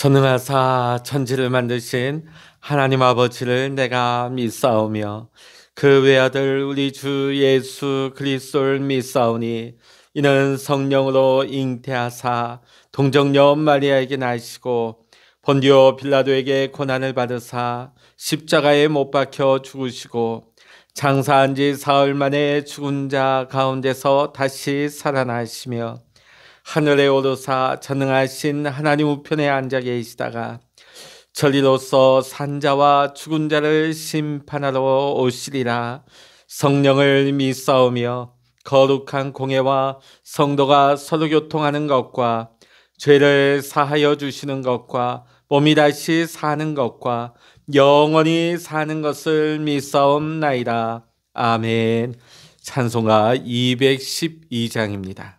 전능하사 천지를 만드신 하나님 아버지를 내가 믿사오며 그 외아들 우리 주 예수 그리스도를 믿사오니 이는 성령으로 잉태하사 동정녀 마리아에게 나시고 본디오 빌라도에게 고난을 받으사 십자가에 못 박혀 죽으시고 장사한 지 사흘 만에 죽은 자 가운데서 다시 살아나시며 하늘에 오르사 전능하신 하나님 우편에 앉아 계시다가 저리로서 산자와 죽은 자를 심판하러 오시리라. 성령을 믿사오며 거룩한 공예와 성도가 서로 교통하는 것과 죄를 사하여 주시는 것과 몸이 다시 사는 것과 영원히 사는 것을 믿사옵나이다. 아멘. 찬송가 212장입니다.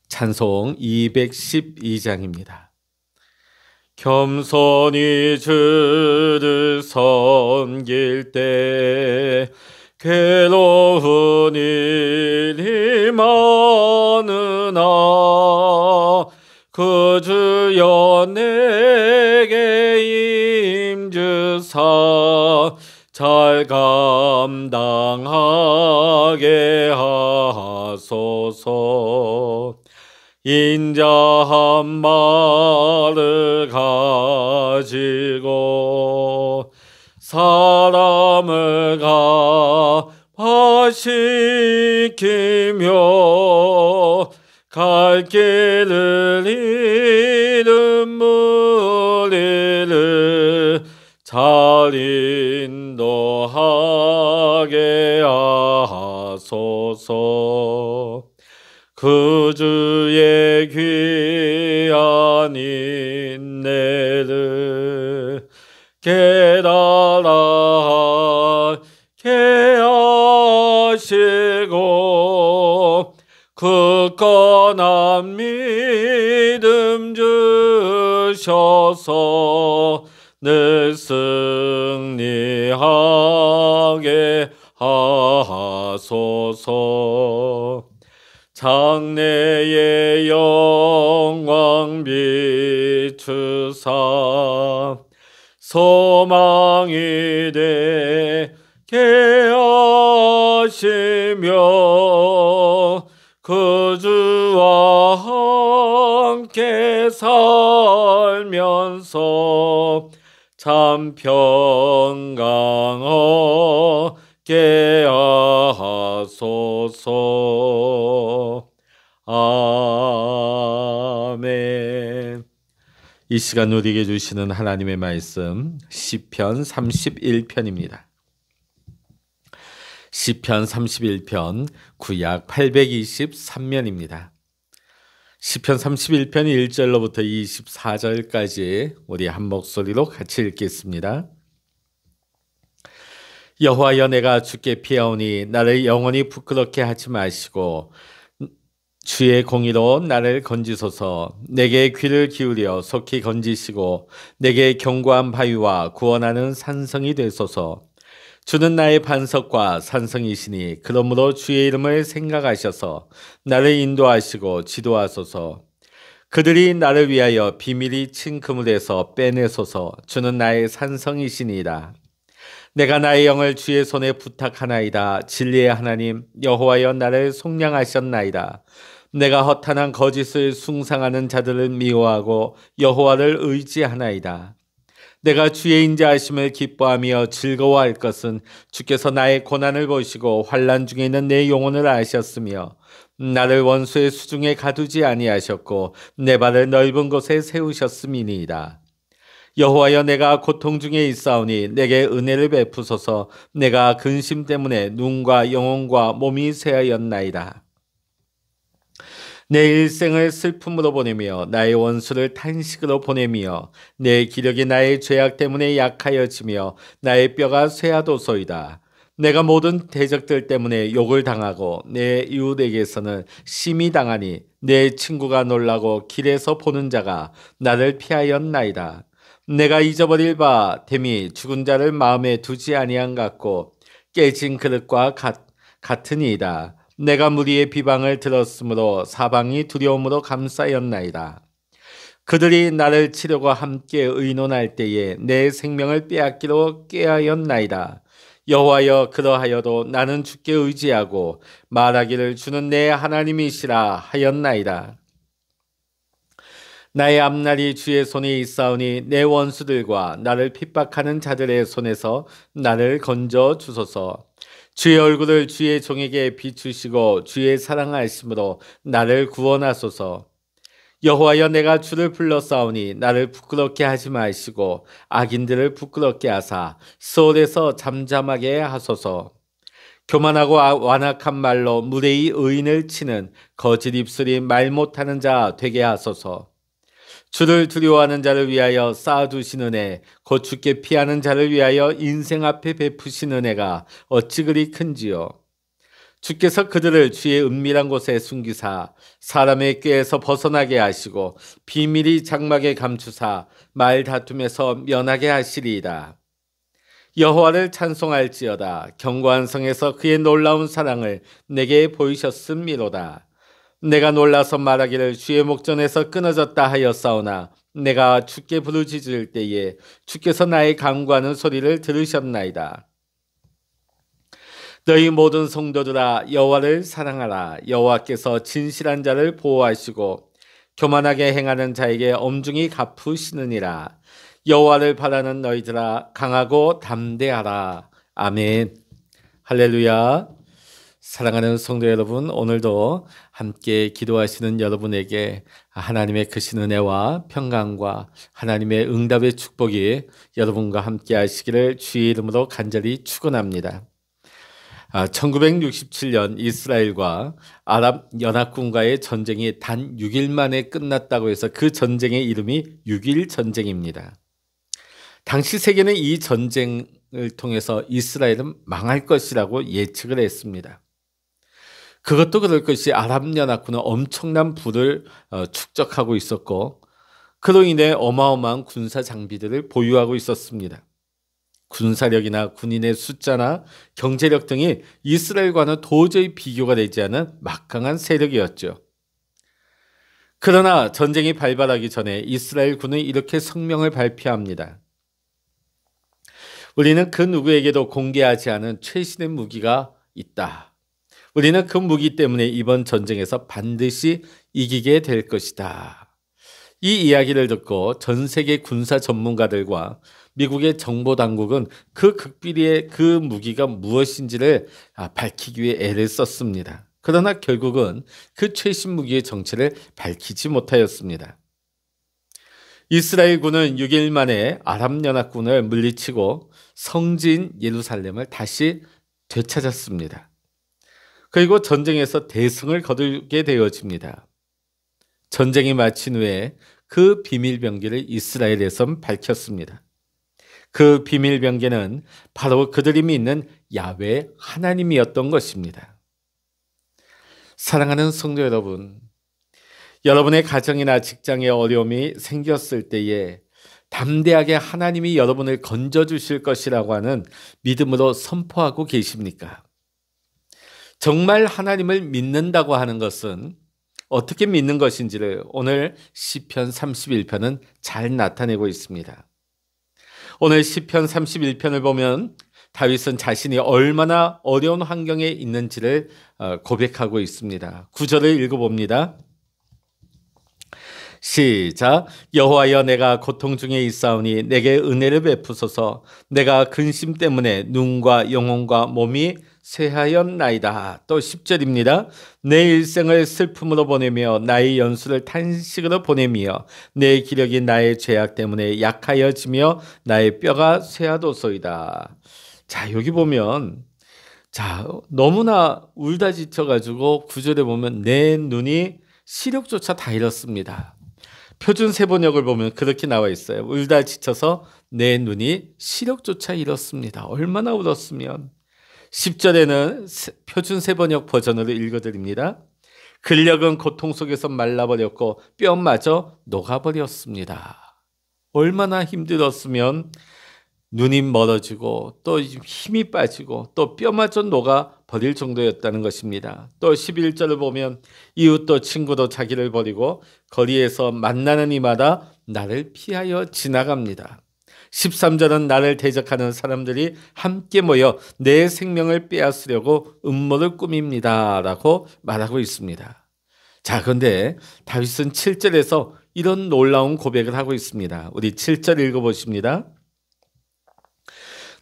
찬송 212장입니다. 겸손히 주를 섬길 때 괴로운 일이 많으나 그 주여 내게 임주사 잘 감당하게 하소서. 인자 한 마를 가지고 사람을 가파시키며 갈 길을 잃은 무리를 잘 인도하게 하소서. 그 주의 귀한 인내를 깨달게 하시고 굳건한 믿음 주셔서 늘 승리하게 하소서. 장래의 영광 비추사 소망이 되게 하시며 그 주와 함께 살면서 참 평강 얻게 하소서. 아멘. 이 시간 우리에게 주시는 하나님의 말씀 시편 31편입니다. 시편 31편 구약 823면입니다. 시편 31편 1절로부터 24절까지 우리 한 목소리로 같이 읽겠습니다. 여호와여, 내가 주께 피하오니 나를 영원히 부끄럽게 하지 마시고 주의 공의로 나를 건지소서. 내게 귀를 기울여 속히 건지시고 내게 견고한 바위와 구원하는 산성이 되소서. 주는 나의 반석과 산성이시니 그러므로 주의 이름을 생각하셔서 나를 인도하시고 지도하소서. 그들이 나를 위하여 비밀이 친 그물에서 빼내소서. 주는 나의 산성이시니이다. 내가 나의 영을 주의 손에 부탁하나이다. 진리의 하나님 여호와여, 나를 속량하셨나이다. 내가 허탄한 거짓을 숭상하는 자들을 미워하고 여호와를 의지하나이다. 내가 주의 인자하심을 기뻐하며 즐거워할 것은 주께서 나의 고난을 보시고 환난 중에 있는 내 영혼을 아셨으며 나를 원수의 수중에 가두지 아니하셨고 내 발을 넓은 곳에 세우셨음이니이다. 여호와여, 내가 고통 중에 있사오니 내게 은혜를 베푸소서. 내가 근심 때문에 눈과 영혼과 몸이 쇠하였나이다. 내 일생을 슬픔으로 보내며 나의 원수를 탄식으로 보내며 내 기력이 나의 죄악 때문에 약하여지며 나의 뼈가 쇠하도소이다. 내가 모든 대적들 때문에 욕을 당하고 내 이웃에게서는 심히 당하니 내 친구가 놀라고 길에서 보는 자가 나를 피하였나이다. 내가 잊어버릴 바 됨이 죽은 자를 마음에 두지 아니한 같고 깨진 그릇과 같으니이다. 내가 무리의 비방을 들었으므로 사방이 두려움으로 감싸였나이다. 그들이 나를 치려고 함께 의논할 때에 내 생명을 빼앗기로 꾀하였나이다. 여호와여, 그러하여도 나는 주께 의지하고 말하기를 주는 내 하나님이시라 하였나이다. 나의 앞날이 주의 손에 있사오니 내 원수들과 나를 핍박하는 자들의 손에서 나를 건져 주소서. 주의 얼굴을 주의 종에게 비추시고 주의 사랑하심으로 나를 구원하소서. 여호와여, 내가 주를 불러싸오니 나를 부끄럽게 하지 마시고 악인들을 부끄럽게 하사 수월에서 잠잠하게 하소서. 교만하고 완악한 말로 무례히 의인을 치는 거짓 입술이 말 못하는 자 되게 하소서. 주를 두려워하는 자를 위하여 쌓아두시는 애, 곧 주께 피하는 자를 위하여 인생 앞에 베푸시는 애가 어찌 그리 큰지요. 주께서 그들을 주의 은밀한 곳에 숨기사 사람의 꾀에서 벗어나게 하시고 비밀이 장막에 감추사 말 다툼에서 면하게 하시리이다. 여호와를 찬송할지어다. 견고한 성에서 그의 놀라운 사랑을 내게 보이셨음이로다. 내가 놀라서 말하기를 주의 목전에서 끊어졌다 하였사오나 내가 주께 부르짖을 때에 주께서 나의 간구하는 소리를 들으셨나이다. 너희 모든 성도들아, 여호와를 사랑하라. 여호와께서 진실한 자를 보호하시고 교만하게 행하는 자에게 엄중히 갚으시느니라. 여호와를 바라는 너희들아, 강하고 담대하라. 아멘. 할렐루야. 사랑하는 성도 여러분, 오늘도 함께 기도하시는 여러분에게 하나님의 크신 은혜와 평강과 하나님의 응답의 축복이 여러분과 함께 하시기를 주의 이름으로 간절히 축원합니다. 1967년 이스라엘과 아랍 연합군과의 전쟁이 단 6일 만에 끝났다고 해서 그 전쟁의 이름이 6.1 전쟁입니다. 당시 세계는 이 전쟁을 통해서 이스라엘은 망할 것이라고 예측을 했습니다. 그것도 그럴 것이 아랍연합군은 엄청난 부를 축적하고 있었고 그로 인해 어마어마한 군사 장비들을 보유하고 있었습니다. 군사력이나 군인의 숫자나 경제력 등이 이스라엘과는 도저히 비교가 되지 않은 막강한 세력이었죠. 그러나 전쟁이 발발하기 전에 이스라엘 군은 이렇게 성명을 발표합니다. 우리는 그 누구에게도 공개하지 않은 최신의 무기가 있다. 우리는 그 무기 때문에 이번 전쟁에서 반드시 이기게 될 것이다. 이 이야기를 듣고 전 세계 군사 전문가들과 미국의 정보 당국은 그 극비리의 그 무기가 무엇인지를 밝히기 위해 애를 썼습니다. 그러나 결국은 그 최신 무기의 정체를 밝히지 못하였습니다. 이스라엘군은 6일 만에 아랍연합군을 물리치고 성지인 예루살렘을 다시 되찾았습니다. 그리고 전쟁에서 대승을 거두게 되어집니다. 전쟁이 마친 후에 그 비밀병기를 이스라엘에선 밝혔습니다. 그 비밀병기는 바로 그들이 믿는 야훼 하나님이었던 것입니다. 사랑하는 성도 여러분, 여러분의 가정이나 직장에 어려움이 생겼을 때에 담대하게 하나님이 여러분을 건져주실 것이라고 하는 믿음으로 선포하고 계십니까? 정말 하나님을 믿는다고 하는 것은 어떻게 믿는 것인지를 오늘 시편 31편은 잘 나타내고 있습니다. 오늘 시편 31편을 보면 다윗은 자신이 얼마나 어려운 환경에 있는지를 고백하고 있습니다. 9절을 읽어봅니다. 시작. 여호와여, 내가 고통 중에 있사오니 내게 은혜를 베푸소서. 내가 근심 때문에 눈과 영혼과 몸이 쇠하였나이다. 또 10절입니다. 내 일생을 슬픔으로 보내며 나의 연수를 탄식으로 보내며 내 기력이 나의 죄악 때문에 약하여지며 나의 뼈가 쇠하도소이다. 자, 여기 보면 너무나 울다 지쳐가지고 9절에 보면 내 눈이 시력조차 다 잃었습니다. 표준 세번역을 보면 그렇게 나와 있어요. 울다 지쳐서 내 눈이 시력조차 잃었습니다. 얼마나 울었으면. 10절에는 표준 세번역 버전으로 읽어드립니다. 근력은 고통 속에서 말라버렸고 뼈마저 녹아버렸습니다. 얼마나 힘들었으면 눈이 멀어지고 또 힘이 빠지고 또 뼈마저 녹아 버릴 정도였다는 것입니다. 또 11절을 보면 이웃도 친구도 자기를 버리고 거리에서 만나는 이마다 나를 피하여 지나갑니다. 13절은 나를 대적하는 사람들이 함께 모여 내 생명을 빼앗으려고 음모를 꾸밉니다 라고 말하고 있습니다. 자, 그런데 다윗은 7절에서 이런 놀라운 고백을 하고 있습니다. 우리 7절 읽어보십니다.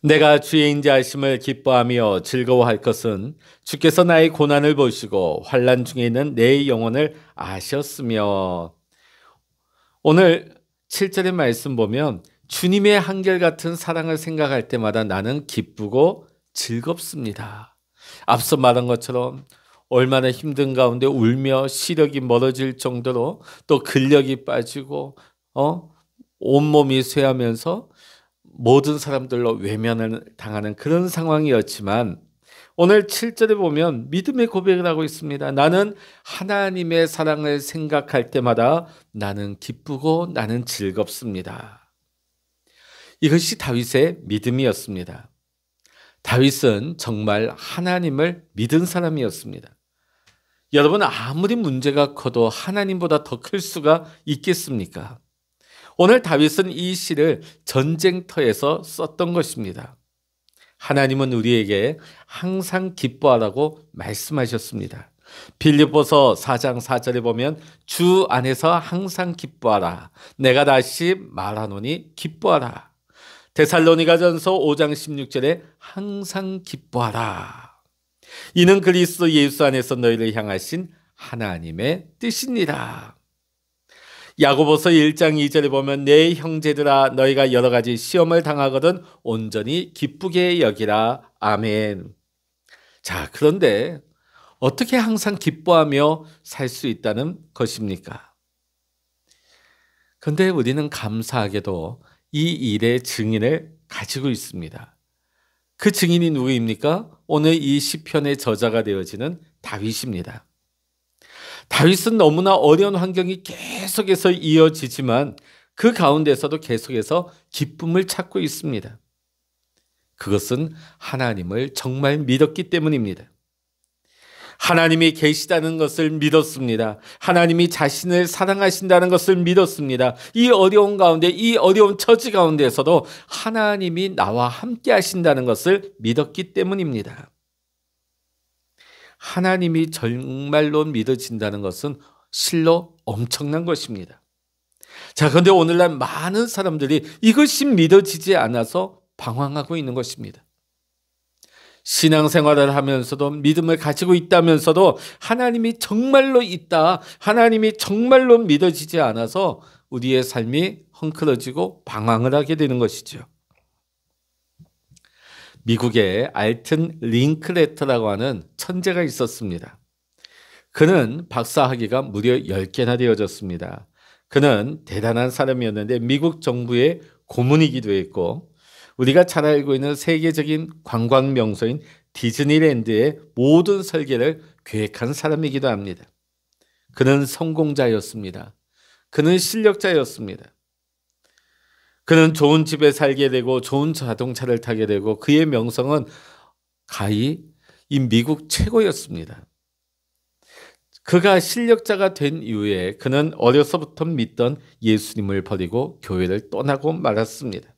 내가 주의 인자하심을 기뻐하며 즐거워할 것은 주께서 나의 고난을 보시고 환난 중에 있는 내 영혼을 아셨으며. 오늘 7절의 말씀 보면 주님의 한결같은 사랑을 생각할 때마다 나는 기쁘고 즐겁습니다. 앞서 말한 것처럼 얼마나 힘든 가운데 울며 시력이 멀어질 정도로 또 근력이 빠지고 온몸이 쇠하면서 모든 사람들로 외면을 당하는 그런 상황이었지만 오늘 7절에 보면 믿음의 고백을 하고 있습니다. 나는 하나님의 사랑을 생각할 때마다 나는 기쁘고 나는 즐겁습니다. 이것이 다윗의 믿음이었습니다. 다윗은 정말 하나님을 믿은 사람이었습니다. 여러분, 아무리 문제가 커도 하나님보다 더 클 수가 있겠습니까? 오늘 다윗은 이 시를 전쟁터에서 썼던 것입니다. 하나님은 우리에게 항상 기뻐하라고 말씀하셨습니다. 빌립보서 4장 4절에 보면 주 안에서 항상 기뻐하라. 내가 다시 말하노니 기뻐하라. 데살로니가전서 5장 16절에 항상 기뻐하라. 이는 그리스도 예수 안에서 너희를 향하신 하나님의 뜻이니라. 야고보서 1장 2절에 보면 내 형제들아 너희가 여러 가지 시험을 당하거든 온전히 기쁘게 여기라. 아멘. 자, 그런데 어떻게 항상 기뻐하며 살 수 있다는 것입니까? 그런데 우리는 감사하게도 이 일의 증인을 가지고 있습니다. 그 증인이 누구입니까? 오늘 이 시편의 저자가 되어지는 다윗입니다. 다윗은 너무나 어려운 환경이 계속해서 이어지지만 그 가운데서도 계속해서 기쁨을 찾고 있습니다. 그것은 하나님을 정말 믿었기 때문입니다. 하나님이 계시다는 것을 믿었습니다. 하나님이 자신을 사랑하신다는 것을 믿었습니다. 이 어려운 가운데, 이 어려운 처지 가운데에서도 하나님이 나와 함께 하신다는 것을 믿었기 때문입니다. 하나님이 정말로 믿어진다는 것은 실로 엄청난 것입니다. 자, 그런데 오늘날 많은 사람들이 이것이 믿어지지 않아서 방황하고 있는 것입니다. 신앙생활을 하면서도 믿음을 가지고 있다면서도 하나님이 정말로 있다, 하나님이 정말로 믿어지지 않아서 우리의 삶이 헝클어지고 방황을 하게 되는 것이죠. 미국에 알튼 링클레터라고 하는 천재가 있었습니다. 그는 박사학위가 무려 10개나 되어졌습니다. 그는 대단한 사람이었는데 미국 정부의 고문이기도 했고 우리가 잘 알고 있는 세계적인 관광 명소인 디즈니랜드의 모든 설계를 계획한 사람이기도 합니다. 그는 성공자였습니다. 그는 실력자였습니다. 그는 좋은 집에 살게 되고 좋은 자동차를 타게 되고 그의 명성은 가히 이 미국 최고였습니다. 그가 실력자가 된 이후에 그는 어려서부터 믿던 예수님을 버리고 교회를 떠나고 말았습니다.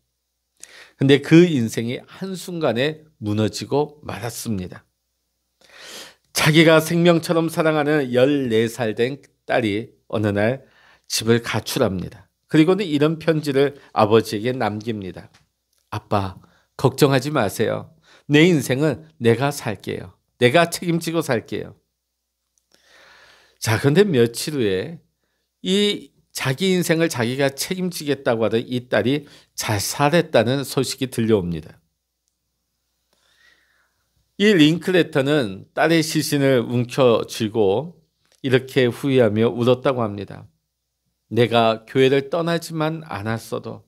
근데 그 인생이 한순간에 무너지고 말았습니다. 자기가 생명처럼 사랑하는 14살 된 딸이 어느 날 집을 가출합니다. 그리고는 이런 편지를 아버지에게 남깁니다. 아빠, 걱정하지 마세요. 내 인생은 내가 살게요. 내가 책임지고 살게요. 자, 그런데 며칠 후에 이 자기 인생을 자기가 책임지겠다고 하던 이 딸이 자살했다는 소식이 들려옵니다. 이 링클레터는 딸의 시신을 움켜쥐고 이렇게 후회하며 울었다고 합니다. 내가 교회를 떠나지만 않았어도,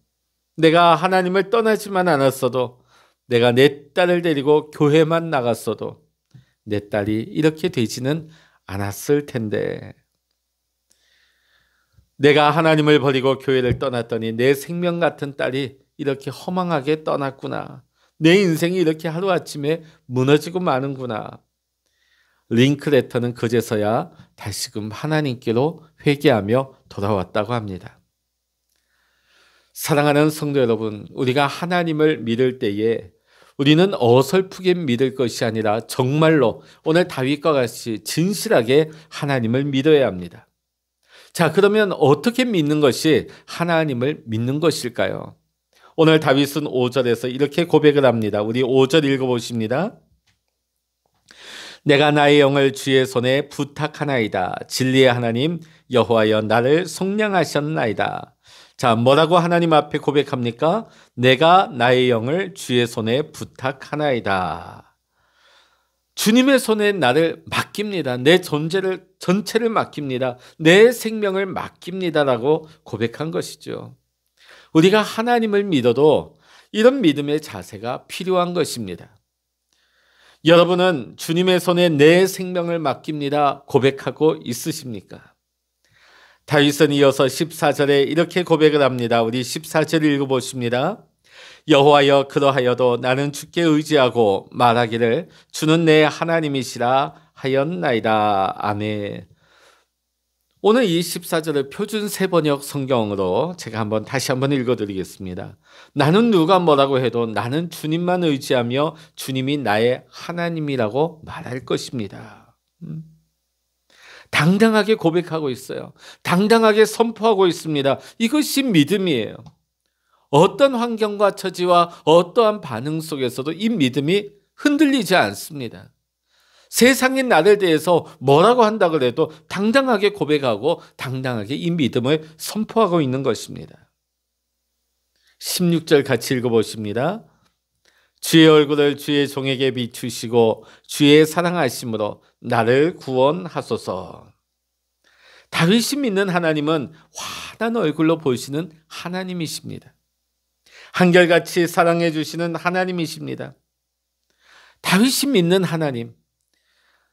내가 하나님을 떠나지만 않았어도, 내가 내 딸을 데리고 교회만 나갔어도 내 딸이 이렇게 되지는 않았을 텐데, 내가 하나님을 버리고 교회를 떠났더니 내 생명 같은 딸이 이렇게 허망하게 떠났구나. 내 인생이 이렇게 하루아침에 무너지고 마는구나. 링크레터는 그제서야 다시금 하나님께로 회개하며 돌아왔다고 합니다. 사랑하는 성도 여러분, 우리가 하나님을 믿을 때에 우리는 어설프게 믿을 것이 아니라 정말로 오늘 다윗과 같이 진실하게 하나님을 믿어야 합니다. 자, 그러면 어떻게 믿는 것이 하나님을 믿는 것일까요? 오늘 다윗은 5절에서 이렇게 고백을 합니다. 우리 5절 읽어보십니다. 내가 나의 영을 주의 손에 부탁하나이다. 진리의 하나님 여호와여 나를 속량하셨나이다. 자, 뭐라고 하나님 앞에 고백합니까? 내가 나의 영을 주의 손에 부탁하나이다. 주님의 손에 나를 맡깁니다. 내 존재를 전체를 맡깁니다. 내 생명을 맡깁니다라고 고백한 것이죠. 우리가 하나님을 믿어도 이런 믿음의 자세가 필요한 것입니다. 여러분은 주님의 손에 내 생명을 맡깁니다 고백하고 있으십니까? 다윗은 이어서 14절에 이렇게 고백을 합니다. 우리 14절 읽어보십니다. 여호와여 그러하여도 나는 주께 의지하고 말하기를 주는 내 하나님이시라 하였나이다. 아멘. 오늘 이 14절을 표준 세번역 성경으로 제가 다시 한번 읽어드리겠습니다. 나는 누가 뭐라고 해도 나는 주님만 의지하며 주님이 나의 하나님이라고 말할 것입니다. 당당하게 고백하고 있어요. 당당하게 선포하고 있습니다. 이것이 믿음이에요. 어떤 환경과 처지와 어떠한 반응 속에서도 이 믿음이 흔들리지 않습니다. 세상이 나를 대해서 뭐라고 한다 그래도 당당하게 고백하고 당당하게 이 믿음을 선포하고 있는 것입니다. 16절 같이 읽어보십니다. 주의 얼굴을 주의 종에게 비추시고 주의 사랑하심으로 나를 구원하소서. 다윗이 믿는 하나님은 환한 얼굴로 보시는 하나님이십니다. 한결같이 사랑해 주시는 하나님이십니다. 다윗이 믿는 하나님,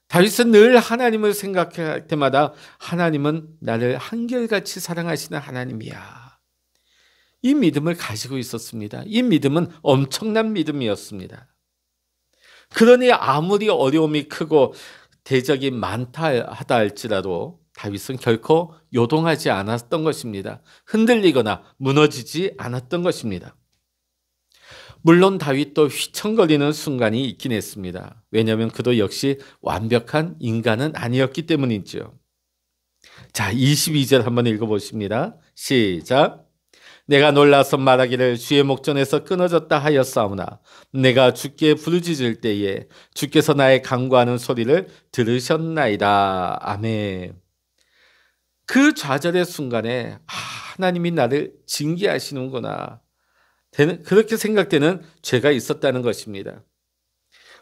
다윗은 늘 하나님을 생각할 때마다 하나님은 나를 한결같이 사랑하시는 하나님이야. 이 믿음을 가지고 있었습니다. 이 믿음은 엄청난 믿음이었습니다. 그러니 아무리 어려움이 크고 대적이 많다 하다 할지라도 다윗은 결코 요동하지 않았던 것입니다. 흔들리거나 무너지지 않았던 것입니다. 물론 다윗도 휘청거리는 순간이 있긴 했습니다. 왜냐하면 그도 역시 완벽한 인간은 아니었기 때문이죠. 자, 22절 한번 읽어보십니다. 시작. 내가 놀라서 말하기를 주의 목전에서 끊어졌다 하였사오나 내가 주께 부르짖을 때에 주께서 나의 간구하는 소리를 들으셨나이다. 아멘. 그 좌절의 순간에 하나님이 나를 징계하시는구나. 그렇게 생각되는 죄가 있었다는 것입니다.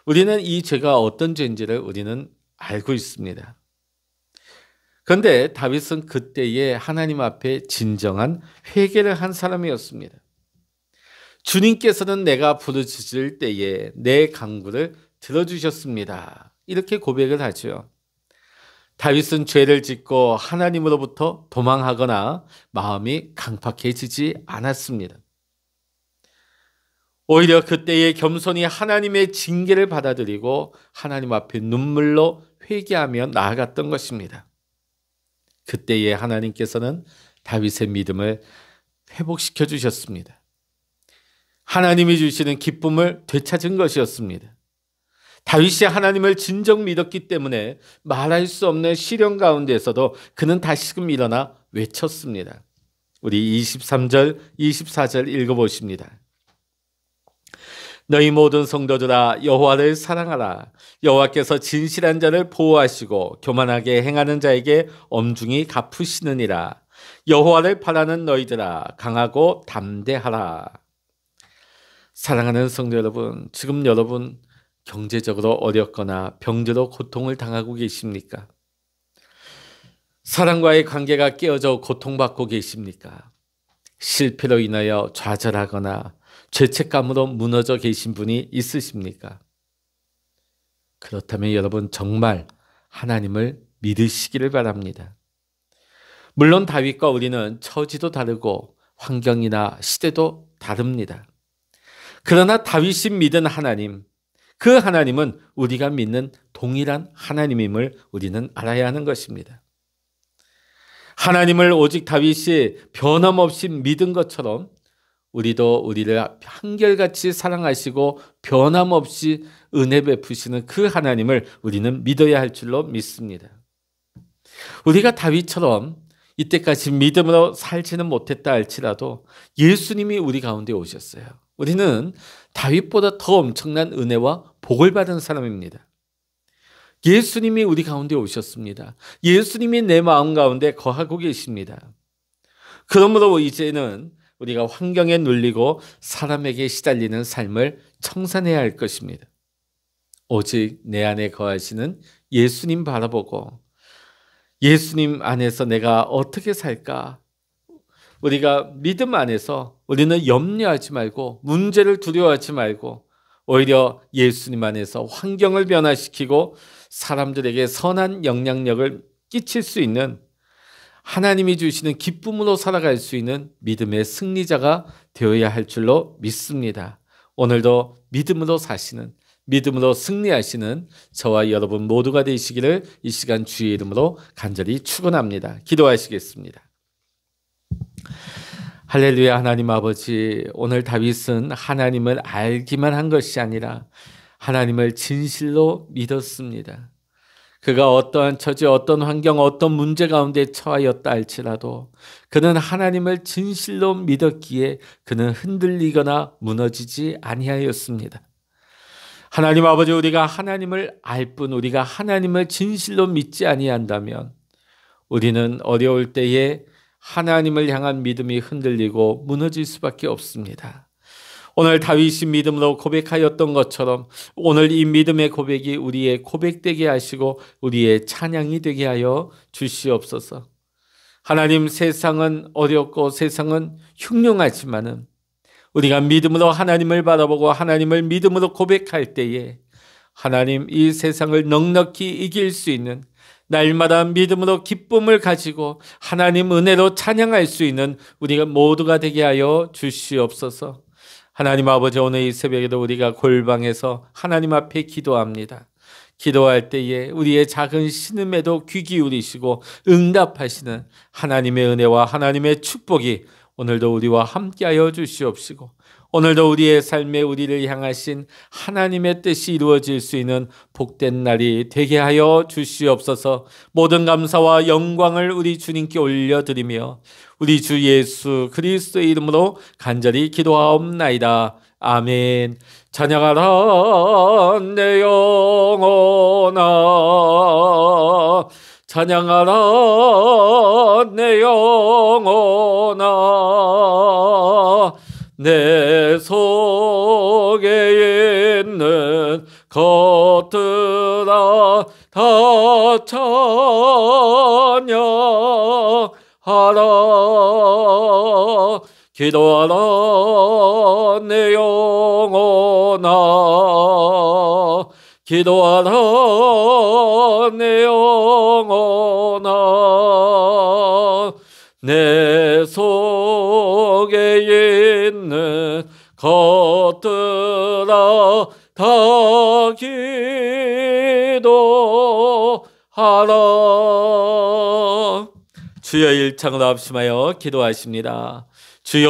우리는 이 죄가 어떤 죄인지를 우리는 알고 있습니다. 그런데 다윗은 그때에 하나님 앞에 진정한 회개를 한 사람이었습니다. 주님께서는 내가 부르짖을 때에 내 간구를 들어주셨습니다. 이렇게 고백을 하죠. 다윗은 죄를 짓고 하나님으로부터 도망하거나 마음이 강팍해지지 않았습니다. 오히려 그때의 겸손히 하나님의 징계를 받아들이고 하나님 앞에 눈물로 회개하며 나아갔던 것입니다. 그때에 하나님께서는 다윗의 믿음을 회복시켜 주셨습니다. 하나님이 주시는 기쁨을 되찾은 것이었습니다. 다윗이 하나님을 진정 믿었기 때문에 말할 수 없는 시련 가운데에서도 그는 다시금 일어나 외쳤습니다. 우리 23절, 24절 읽어보십니다. 너희 모든 성도들아 여호와를 사랑하라. 여호와께서 진실한 자를 보호하시고 교만하게 행하는 자에게 엄중히 갚으시느니라. 여호와를 바라는 너희들아 강하고 담대하라. 사랑하는 성도 여러분, 지금 여러분 경제적으로 어렵거나 병들어 고통을 당하고 계십니까? 사랑과의 관계가 깨어져 고통받고 계십니까? 실패로 인하여 좌절하거나 죄책감으로 무너져 계신 분이 있으십니까? 그렇다면 여러분 정말 하나님을 믿으시기를 바랍니다. 물론 다윗과 우리는 처지도 다르고 환경이나 시대도 다릅니다. 그러나 다윗이 믿은 하나님, 그 하나님은 우리가 믿는 동일한 하나님임을 우리는 알아야 하는 것입니다. 하나님을 오직 다윗이 변함없이 믿은 것처럼 우리도 우리를 한결같이 사랑하시고 변함없이 은혜 베푸시는 그 하나님을 우리는 믿어야 할 줄로 믿습니다. 우리가 다윗처럼 이때까지 믿음으로 살지는 못했다 할지라도 예수님이 우리 가운데 오셨어요. 우리는 다윗보다 더 엄청난 은혜와 복을 받은 사람입니다. 예수님이 우리 가운데 오셨습니다. 예수님이 내 마음 가운데 거하고 계십니다. 그러므로 이제는 우리가 환경에 눌리고 사람에게 시달리는 삶을 청산해야 할 것입니다. 오직 내 안에 거하시는 예수님 바라보고 예수님 안에서 내가 어떻게 살까? 우리가 믿음 안에서 우리는 염려하지 말고 문제를 두려워하지 말고 오히려 예수님 안에서 환경을 변화시키고 사람들에게 선한 영향력을 끼칠 수 있는 하나님이 주시는 기쁨으로 살아갈 수 있는 믿음의 승리자가 되어야 할 줄로 믿습니다. 오늘도 믿음으로 사시는, 믿음으로 승리하시는 저와 여러분 모두가 되시기를 이 시간 주의 이름으로 간절히 축원합니다. 기도하시겠습니다. 할렐루야. 하나님 아버지, 오늘 다윗은 하나님을 알기만 한 것이 아니라 하나님을 진실로 믿었습니다. 그가 어떠한 처지, 어떤 환경, 어떤 문제 가운데 처하였다 할지라도 그는 하나님을 진실로 믿었기에 그는 흔들리거나 무너지지 아니하였습니다. 하나님 아버지, 우리가 하나님을 알 뿐 우리가 하나님을 진실로 믿지 아니한다면 우리는 어려울 때에 하나님을 향한 믿음이 흔들리고 무너질 수밖에 없습니다. 오늘 다윗이 믿음으로 고백하였던 것처럼 오늘 이 믿음의 고백이 우리의 고백되게 하시고 우리의 찬양이 되게 하여 주시옵소서. 하나님, 세상은 어렵고 세상은 흉흉하지만은 우리가 믿음으로 하나님을 바라보고 하나님을 믿음으로 고백할 때에 하나님, 이 세상을 넉넉히 이길 수 있는 날마다 믿음으로 기쁨을 가지고 하나님 은혜로 찬양할 수 있는 우리가 모두가 되게 하여 주시옵소서. 하나님 아버지, 오늘 이 새벽에도 우리가 골방에서 하나님 앞에 기도합니다. 기도할 때에 우리의 작은 신음에도 귀 기울이시고 응답하시는 하나님의 은혜와 하나님의 축복이 오늘도 우리와 함께하여 주시옵시고 오늘도 우리의 삶에 우리를 향하신 하나님의 뜻이 이루어질 수 있는 복된 날이 되게 하여 주시옵소서. 모든 감사와 영광을 우리 주님께 올려드리며 우리 주 예수 그리스도의 이름으로 간절히 기도하옵나이다. 아멘. 찬양하라 내 영혼아, 찬양하라 내 영혼아, 내 속에 있는 것들아 다 찬양하라. 기도하라 내 영혼아, 기도하라 내 영혼아, 내 속에 있는 것들아 다 기도하라. 주여, 일창으로 합심하여 기도하십니다. 주여,